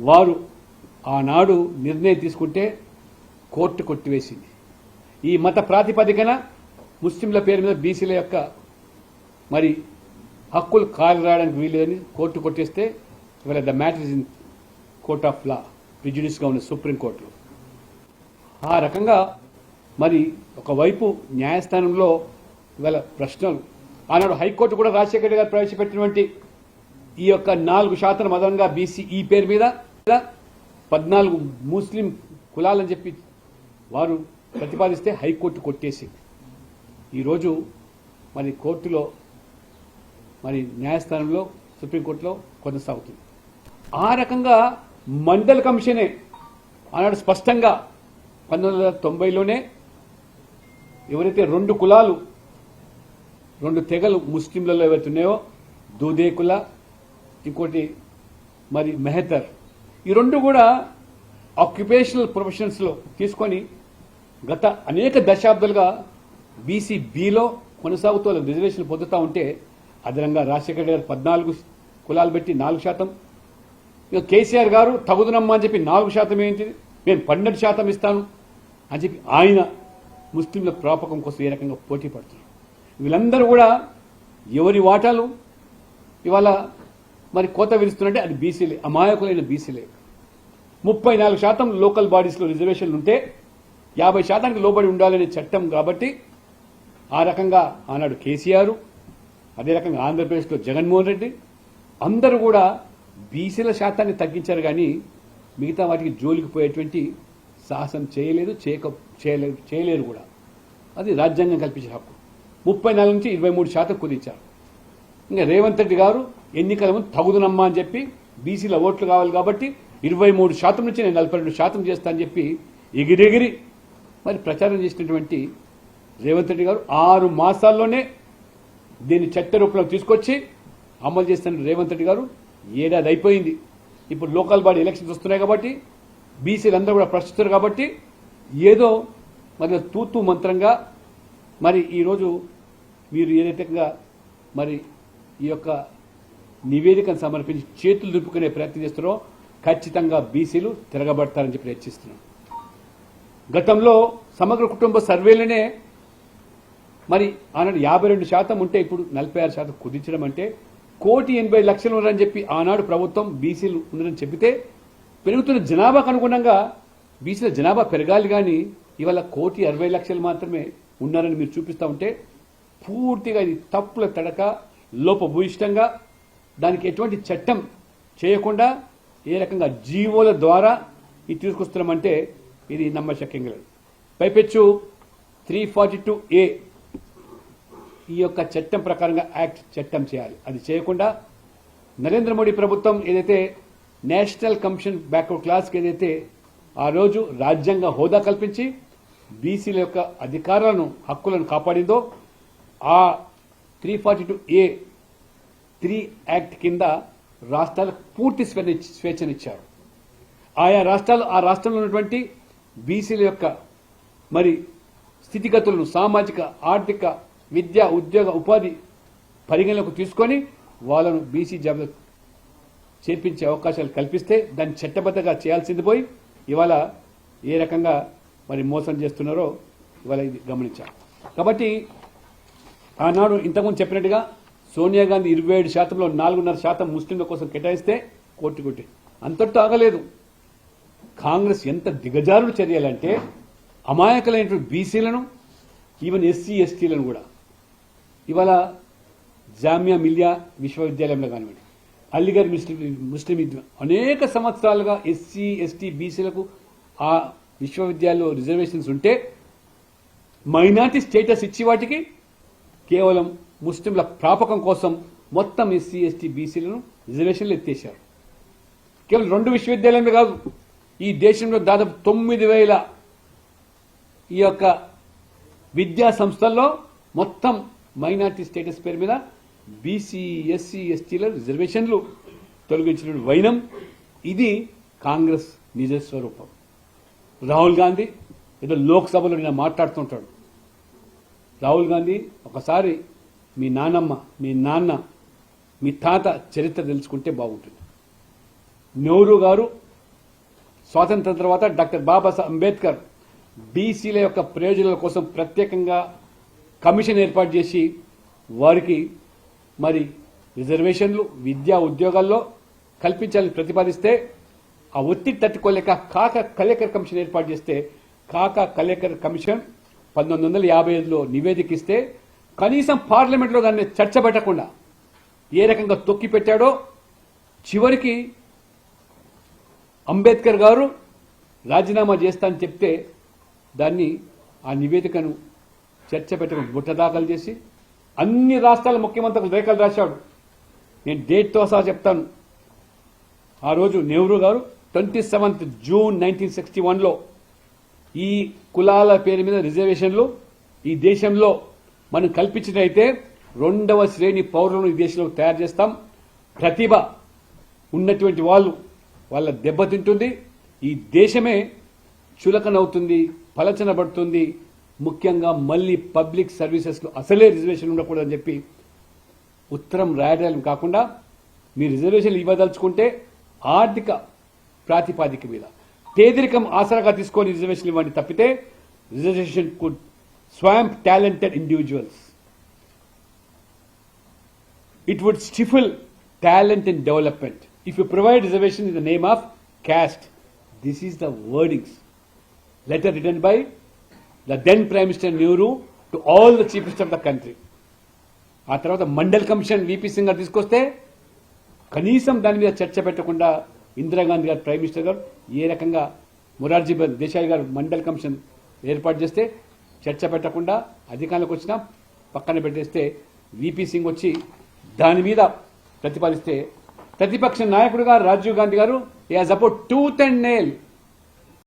వారు ఆనాడు నిర్ణయం తీసుకుంటే కోర్టు కొట్టివేసింది. ఈ మత ప్రాతిపదికన ముస్లింల పేరు మీద బీసీల యొక్క మరి హక్కులు కాలరాయడానికి వీలేదని కోర్టు కొట్టేస్తే ఇవాళ the matter is in court of law, ప్రిజుడిస్గా ఉన్న సుప్రీంకోర్టులో. ఆ రకంగా మరి ఒకవైపు న్యాయస్థానంలో ఇవాళ ప్రశ్నలు, ఆనాడు హైకోర్టు కూడా రాజశేఖర రెడ్డి గారు ప్రవేశపెట్టినటువంటి ఈ యొక్క 4% మదంగా బీసీ ఈ పేరు మీద 14 ముస్లిం కులాలని చెప్పి వారు ప్రతిపాదిస్తే హైకోర్టు కొట్టేసి ఈరోజు మరి కోర్టులో మరి న్యాయస్థానంలో సుప్రీంకోర్టులో కొనసాగుతుంది. ఆ రకంగా మండల్ కమిషనే ఆనాడు స్పష్టంగా 1990లోనే ఎవరైతే 2 కులాలు 2 తెగలు ముస్లింలలో ఎవరైతే ఉన్నాయో దూదే కుల, ఇంకోటి మరి మెహతర్, ఈ 2 కూడా ఆక్యుపేషనల్ ప్రొఫెషన్స్లో తీసుకొని గత అనేక దశాబ్దాలుగా బీసీ బిలో కొనసాగుతూ రిజర్వేషన్లు పొందుతూ ఉంటే అదనంగా రాజశేఖర గారు 14 కులాలు పెట్టి 4%, ఇక కేసీఆర్ గారు తగుదనమ్మా అని చెప్పి 4% ఏంటి, నేను 12% ఇస్తాను అని చెప్పి ఆయన ముస్లింల ప్రాపకం కోసం ఏ రకంగా పోటీ పడుతున్నారు. వీళ్ళందరూ కూడా ఎవరి వాటాలు ఇవాళ మరి కోత విరుస్తున్నట్టే అది బీసీలే, అమాయకులైన బీసీలే. 34% లోకల్ బాడీస్లో రిజర్వేషన్లు ఉంటే 50%కి లోబడి ఉండాలనే చట్టం కాబట్టి ఆ రకంగా ఆనాడు కేసీఆర్, అదే రకంగా ఆంధ్రప్రదేశ్లో జగన్మోహన్ రెడ్డి అందరూ కూడా బీసీల శాతాన్ని తగ్గించారు, కానీ మిగతా వాటికి జోలికి పోయేటువంటి సాహసం చేయలేరు కూడా. అది రాజ్యాంగం కల్పించే హక్కు. 34 నుంచి 23% కుదించారు. ఇంకా రేవంత్ రెడ్డి గారు ఎన్నికల ముందు తగుదనమ్మా అని చెప్పి బీసీల ఓట్లు కావాలి కాబట్టి 23% నుంచి నేను 42% చేస్తా అని చెప్పి ఎగిరెగిరి మరి ప్రచారం చేసినటువంటి రేవంత్ రెడ్డి గారు 6 మాసాల్లోనే దీన్ని చట్ట రూపంలో తీసుకొచ్చి అమలు చేస్తున్న రేవంత్ రెడ్డి గారు ఏడాది అయిపోయింది. ఇప్పుడు లోకల్ బాడీ ఎలక్షన్స్ వస్తున్నాయి కాబట్టి బీసీలు అందరూ కూడా ప్రశ్నిస్తారు కాబట్టి ఏదో మరి తూతూ మంత్రంగా మరి ఈరోజు మీరు ఏదైతే మరి ఈ యొక్క నివేదికను సమర్పించి చేతులు దులుపుకునే ప్రయత్నం చేస్తారో ఖచ్చితంగా బీసీలు తిరగబడతారని చెప్పి హెచ్చరిస్తున్నారు. గతంలో సమగ్ర కుటుంబ సర్వేలోనే మరి ఆనాడు 52% ఉంటే ఇప్పుడు 46% కుదించడం అంటే 1,80,00,000 ఉన్నారని చెప్పి ఆనాడు ప్రభుత్వం బీసీలు ఉన్నారని చెప్పితే పెరుగుతున్న జనాభాకు అనుగుణంగా బీసీల జనాభా పెరగాలి, కానీ ఇవాళ 1,60,00,000 మాత్రమే ఉన్నారని మీరు చూపిస్తూ ఉంటే పూర్తిగా ఇది తప్పుల తడక, లోపభూయిష్టంగా దానికి ఎటువంటి చట్టం చేయకుండా ఏ రకంగా జీవోల ద్వారా ఇది తీసుకొస్తున్నామంటే ఇది నమ్మశక్యంగా లేదు. పైపెచ్చు 342A ఈ యొక్క చట్టం ప్రకారంగా యాక్ట్ చట్టం చేయాలి. అది చేయకుండా నరేంద్ర మోడీ ప్రభుత్వం ఏదైతే నేషనల్ కమిషన్ బ్యాక్వర్డ్ క్లాస్కి ఏదైతే ఆ రోజు రాజ్యాంగ హోదా కల్పించి బీసీల యొక్క అధికారాలను, హక్కులను కాపాడిందో ఆ 342A 3 యాక్ట్ కింద రాష్ట్రాలకు పూర్తి స్వేచ్ఛనిచ్చారు. ఆయా రాష్ట్రాలు ఆ రాష్ట్రంలో ఉన్నటువంటి బీసీల యొక్క మరి స్థితిగతులను సామాజిక, ఆర్థిక, విద్య, ఉద్యోగ, ఉపాధి పరిగణలోకి తీసుకొని వాళ్ళను బీసీ జాబితా చేర్పించే అవకాశాలు కల్పిస్తే దాన్ని చట్టబద్ధంగా చేయాల్సింది పోయి ఇవాళ ఏ రకంగా మరి మోసం చేస్తున్నారో ఇవాళ ఇది గమనించాం. కాబట్టి ఆనాడు ఇంతకుముందు చెప్పినట్టుగా సోనియా గాంధీ 27%లో 4.5% ముస్లింల కోసం కేటాయిస్తే కోర్టు కొట్టి అంతటితో ఆగలేదు. కాంగ్రెస్ ఎంత దిగజారుడు చర్యలంటే అమాయకులైనటువంటి బీసీలను, ఈవెన్ ఎస్సీ ఎస్టీలను కూడా ఇవాళ జామియా మిలియా విశ్వవిద్యాలయంలో కానివ్వండి, అలీగఢ్ ముస్లిం అనేక సంవత్సరాలుగా ఎస్సీ ఎస్టీ బీసీలకు ఆ విశ్వవిద్యాలయంలో రిజర్వేషన్స్ ఉంటే మైనార్టీ స్టేటస్ ఇచ్చి వాటికి కేవలం ముస్లింల ప్రాపకం కోసం మొత్తం ఎస్సీ ఎస్టీ బీసీలను రిజర్వేషన్లు ఎత్తేశారు. కేవలం 2 విశ్వవిద్యాలయాలు కాదు, ఈ దేశంలో దాదాపు 9,000 ఈ యొక్క విద్యా సంస్థల్లో మొత్తం మైనార్టీ స్టేటస్ పేరు మీద బీసీ ఎస్సీ ఎస్టీల రిజర్వేషన్లు తొలగించిన వైనం ఇది కాంగ్రెస్ నిజ స్వరూపం. రాహుల్ గాంధీ ఏదో లోక్సభలో నేను మాట్లాడుతుంటాడు. రాహుల్ గాంధీ ఒకసారి మీ నాన్నమ్మ, మీ నాన్న, మీ తాత చరిత్ర తెలుసుకుంటే బాగుంటుంది. నెహ్రూ గారు స్వాతంత్రం తర్వాత డాక్టర్ బాబాసాహెబ్ అంబేద్కర్ బీసీల యొక్క ప్రయోజనాల కోసం ప్రత్యేకంగా కమిషన్ ఏర్పాటు చేసి వారికి మరి రిజర్వేషన్లు విద్యా ఉద్యోగాల్లో కల్పించాలని ప్రతిపాదిస్తే ఆ ఒత్తిడి తట్టుకోలేక కాకా కలేకర్ కమిషన్ ఏర్పాటు చేస్తే కాకా కలేకర్ కమిషన్ 1955లో నివేదిక ఇస్తే కనీసం పార్లమెంట్లో దాన్ని చర్చ పెట్టకుండా ఏ రకంగా తొక్కి పెట్టాడో చివరికి అంబేద్కర్ గారు రాజీనామా చేస్తానని చెప్తే దాన్ని ఆ నివేదికను చర్చ పెట్టకుండా బుట్ట దాఖలు చేసి అన్ని రాష్ట్రాల ముఖ్యమంత్రులు లేఖలు రాశాడు. నేను డేట్తో సహా చెప్తాను. ఆ రోజు నెహ్రూ గారు 27th June 1961లో ఈ కులాల పేరు మీద రిజర్వేషన్లు ఈ దేశంలో మనం కల్పించినట్లయితే 2వ శ్రేణి పౌరులను ఈ దేశంలో తయారు చేస్తాం. ప్రతిభ ఉన్నటువంటి వాళ్ళ దెబ్బతింటుంది. ఈ దేశమే చులకనవుతుంది, పలచనబడుతుంది. ముఖ్యంగా మళ్ళీ పబ్లిక్ సర్వీసెస్లో అసలే రిజర్వేషన్ ఉండకూడదని చెప్పి ఉత్తరం రాయడం కాకుండా మీ రిజర్వేషన్లు ఇవ్వదలుచుకుంటే ఆర్థిక ప్రాతిపాదిక మీద పేదరికం ఆసరాగా తీసుకొని రిజర్వేషన్ ఇవ్వండి తప్పితే reservation could swamp talented individuals. It would stifle talent and development. If you provide reservation in the name of caste, this is the wordings. Letter written by the then Prime Minister Nehru to all the chief ministers of the country. ఆ తర్వాత mandal commission VP Singh గారు తీసుకొస్తే కనీసం దాని మీద చర్చ పెట్టకుండా ఇందిరాగాంధీ గారు ప్రైమ్ మినిస్టర్ గారు ఏ రకంగా మొరార్జీ దేశాయ్ గారు మండల్ కమిషన్ ఏర్పాటు చేస్తే చర్చ పెట్టకుండా అధికారంలోకి వచ్చినా పక్కన పెట్టేస్తే విపి సింగ్ వచ్చి దాని మీద ప్రతిపాదిస్తే ప్రతిపక్ష నాయకుడుగా రాజీవ్ గాంధీ గారు he has opposed tooth and nail